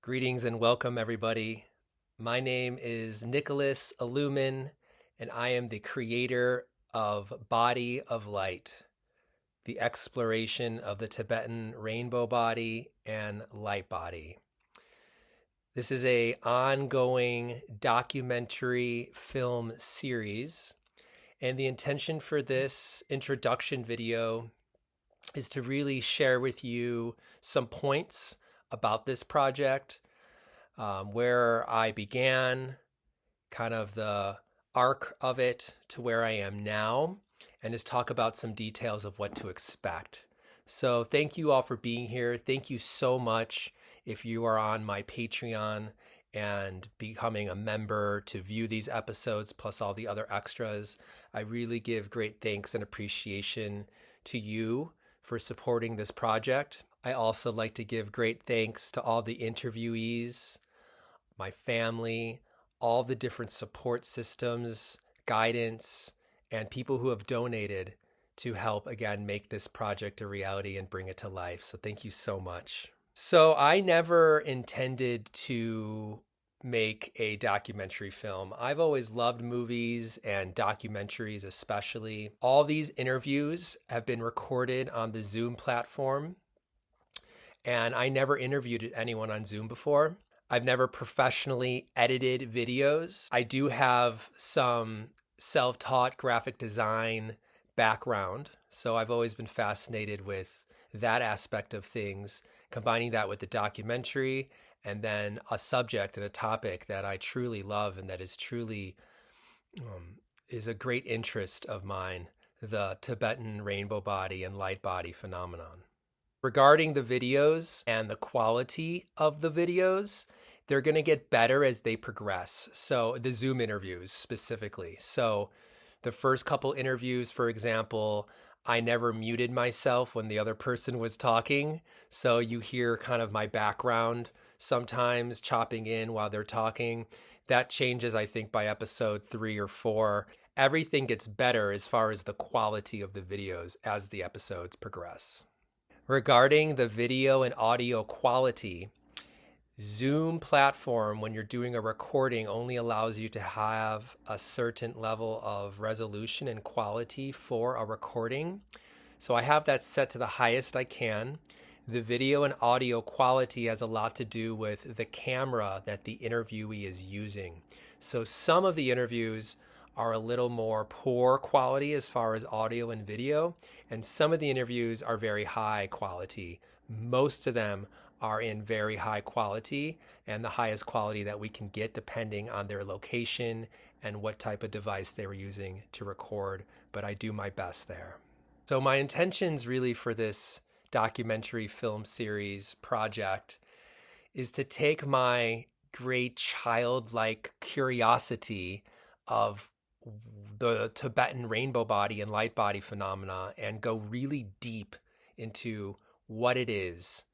Greetings and welcome, everybody. My name is Nicolas Elumen, and I am the creator of Body of Light, the exploration of the Tibetan rainbow body and light body. This is an ongoing documentary film series, and the intention for this introduction video is to really share with you some points about this project, where I began, kind of the arc of it to where I am now, and just talk about some details of what to expect. So thank you all for being here. Thank you so much if you are on my Patreon and becoming a member to view these episodes plus all the other extras. I really give great thanks and appreciation to you for supporting this project. I also like to give great thanks to all the interviewees, my family, all the different support systems, guidance, and people who have donated to help, again, make this project a reality and bring it to life. So thank you so much. So I never intended to make a documentary film. I've always loved movies and documentaries, especially. All these interviews have been recorded on the Zoom platform, and I never interviewed anyone on Zoom before. I've never professionally edited videos. I do have some self-taught graphic design background, so I've always been fascinated with that aspect of things, combining that with the documentary and then a subject and a topic that I truly love and that is truly is a great interest of mine, the Tibetan rainbow body and light body phenomenon. Regarding the videos and the quality of the videos, they're going to get better as they progress. So the Zoom interviews specifically. So the first couple interviews, for example, I never muted myself when the other person was talking. So you hear kind of my background sometimes chopping in while they're talking. That changes, I think, by episode 3 or 4. Everything gets better as far as the quality of the videos as the episodes progress. Regarding the video and audio quality, Zoom platform, when you're doing a recording, only allows you to have a certain level of resolution and quality for a recording. So I have that set to the highest I can. The video and audio quality has a lot to do with the camera that the interviewee is using. So some of the interviews are a little more poor quality as far as audio and video, and some of the interviews are very high quality. Most of them are in very high quality and the highest quality that we can get depending on their location and what type of device they were using to record, but I do my best there. So my intentions really for this documentary film series project is to take my great childlike curiosity of the Tibetan rainbow body and light body phenomena and go really deep into what it is.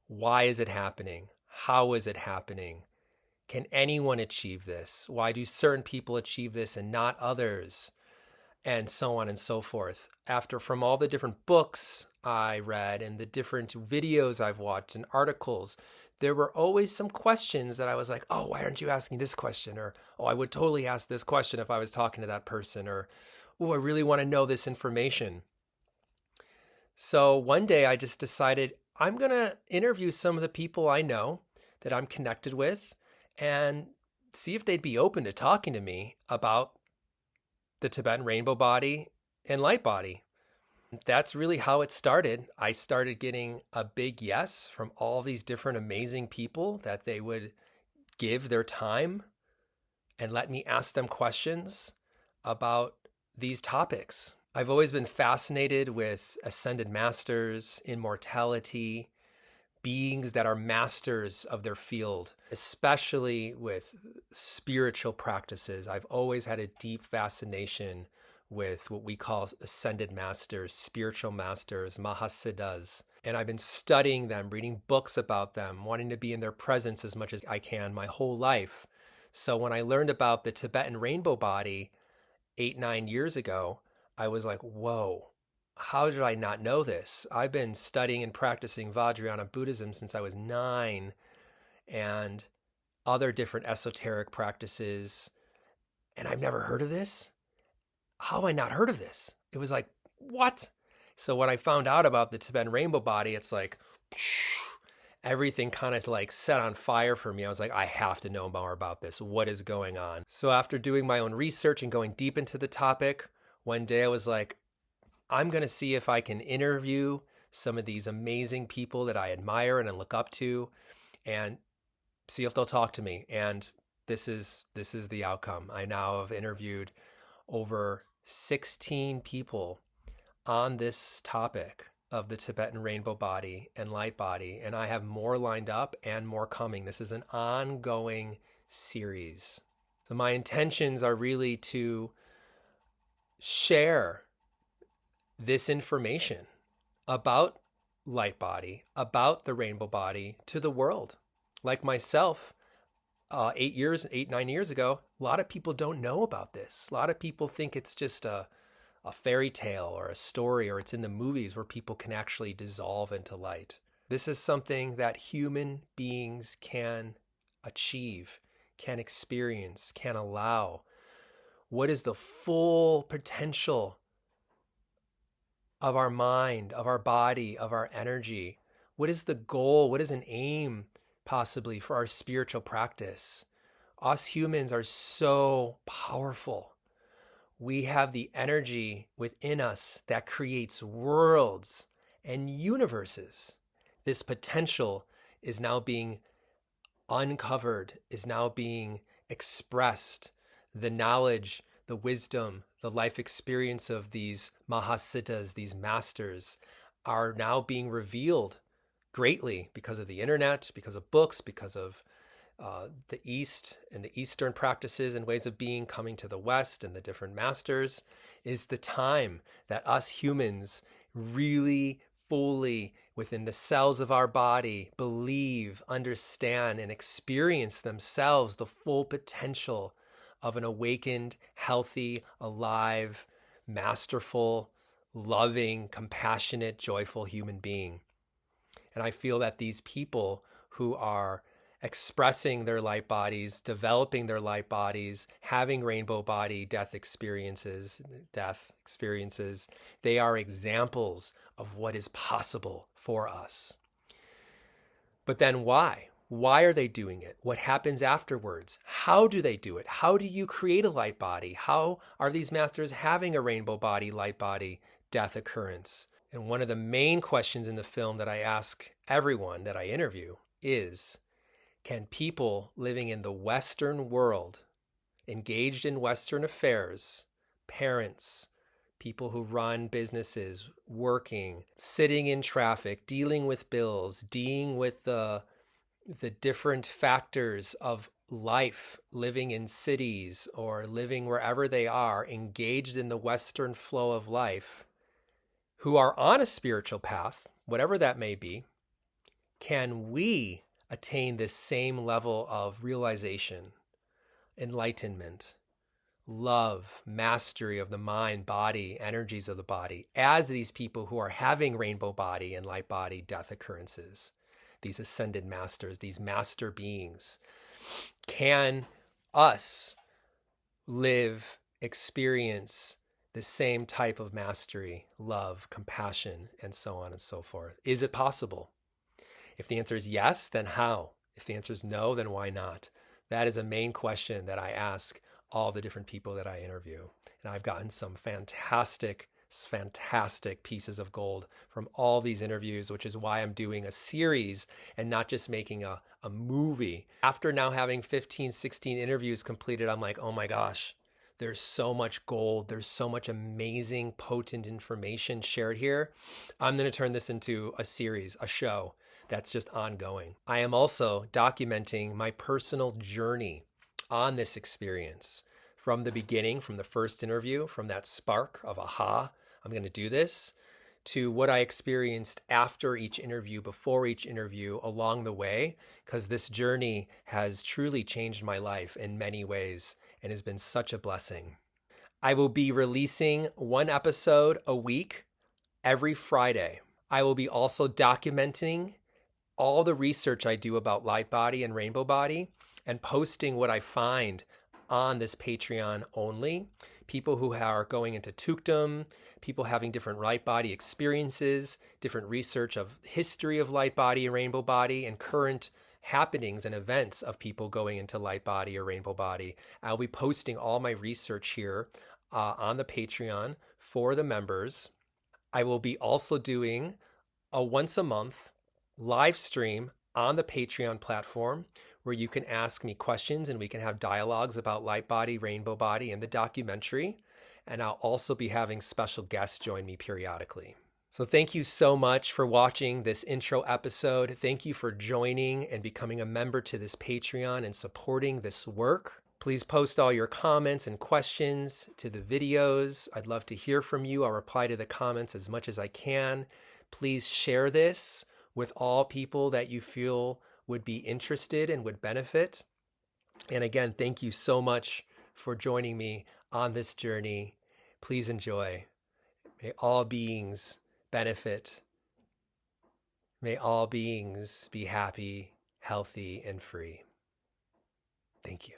Why is it happening? How is it happening? Can anyone achieve this? Why do certain people achieve this and not others? And so on and so forth. From all the different books I read and the different videos I've watched and articles, there were always some questions that I was like, oh, why aren't you asking this question? Or, oh, I would totally ask this question if I was talking to that person. Or, oh, I really want to know this information. So one day I just decided I'm going to interview some of the people I know that I'm connected with and see if they'd be open to talking to me about the Tibetan rainbow body and light body. That's really how it started. I started getting a big yes from all these different amazing people that they would give their time and let me ask them questions about these topics. I've always been fascinated with ascended masters, immortality, beings that are masters of their field, especially with spiritual practices. I've always had a deep fascination with what we call ascended masters, spiritual masters, mahasiddhas. And I've been studying them, reading books about them, wanting to be in their presence as much as I can my whole life. So when I learned about the Tibetan rainbow body 8-9 years ago, I was like, whoa, how did I not know this? I've been studying and practicing Vajrayana Buddhism since I was 9, and other different esoteric practices. And I've never heard of this. How have I not heard of this? It was like, what? So when I found out about the Tibetan rainbow body, it's like everything kind of like set on fire for me. I was like, I have to know more about this. What is going on? So after doing my own research and going deep into the topic, one day I was like, I'm going to see if I can interview some of these amazing people that I admire and look up to and see if they'll talk to me. And this is the outcome. I now have interviewed over 16 people on this topic of the Tibetan rainbow body and light body, and I have more lined up and more coming. This is an ongoing series. So my intentions are really to share this information about light body, about the rainbow body to the world. Like myself, 9 years ago, a lot of people don't know about this. A lot of people think it's just a fairy tale or a story, or it's in the movies where people can actually dissolve into light. This is something that human beings can achieve, can experience, can allow. What is the full potential of our mind, of our body, of our energy? What is the goal? What is an aim possibly for our spiritual practice? Us humans are so powerful. We have the energy within us that creates worlds and universes. This potential is now being uncovered, is now being expressed. The knowledge, the wisdom, the life experience of these mahasiddhas, these masters, are now being revealed greatly because of the internet, because of books, because of the East and the Eastern practices and ways of being coming to the West and the different masters. Is the time that us humans really fully within the cells of our body believe, understand, and experience themselves the full potential of an awakened, healthy, alive, masterful, loving, compassionate, joyful human being. And I feel that these people who are expressing their light bodies, developing their light bodies, having rainbow body death experiences, they are examples of what is possible for us. But then why? Why are they doing it? What happens afterwards? How do they do it? How do you create a light body? How are these masters having a rainbow body, light body death occurrence? And one of the main questions in the film that I ask everyone that I interview is, can people living in the Western world, engaged in Western affairs, parents, people who run businesses, working, sitting in traffic, dealing with bills, dealing with the different factors of life, living in cities or living wherever they are, engaged in the Western flow of life, who are on a spiritual path, whatever that may be, can we attain this same level of realization, enlightenment, love, mastery of the mind, body, energies of the body, as these people who are having rainbow body and light body death occurrences, these ascended masters, these master beings? Can us live, experience the same type of mastery, love, compassion, and so on and so forth? Is it possible? If the answer is yes, then how? If the answer is no, then why not? That is a main question that I ask all the different people that I interview. And I've gotten some fantastic pieces of gold from all these interviews, which is why I'm doing a series and not just making a movie. After now having 15, 16 interviews completed, I'm like, oh my gosh, there's so much gold. There's so much amazing, potent information shared here. I'm going to turn this into a series, a show that's just ongoing. I am also documenting my personal journey on this experience from the beginning, from the first interview, from that spark of aha, I'm going to do this, to what I experienced after each interview, before each interview, along the way, because this journey has truly changed my life in many ways and has been such a blessing. I will be releasing one episode a week every Friday. I will be also documenting all the research I do about light body and rainbow body and posting what I find on this Patreon only. People who are going into Tukdom, people having different light body experiences, different research of history of light body and rainbow body, and current happenings and events of people going into light body or rainbow body. I'll be posting all my research here on the Patreon for the members. I will be also doing a once a month live stream on the Patreon platform where you can ask me questions and we can have dialogues about light body, rainbow body, and the documentary. And I'll also be having special guests join me periodically. So thank you so much for watching this intro episode. Thank you for joining and becoming a member to this Patreon and supporting this work. Please post all your comments and questions to the videos. I'd love to hear from you. I'll reply to the comments as much as I can. Please share this with all people that you feel would be interested and would benefit. And again, thank you so much for joining me on this journey. Please enjoy. May all beings benefit. May all beings be happy, healthy, and free. Thank you.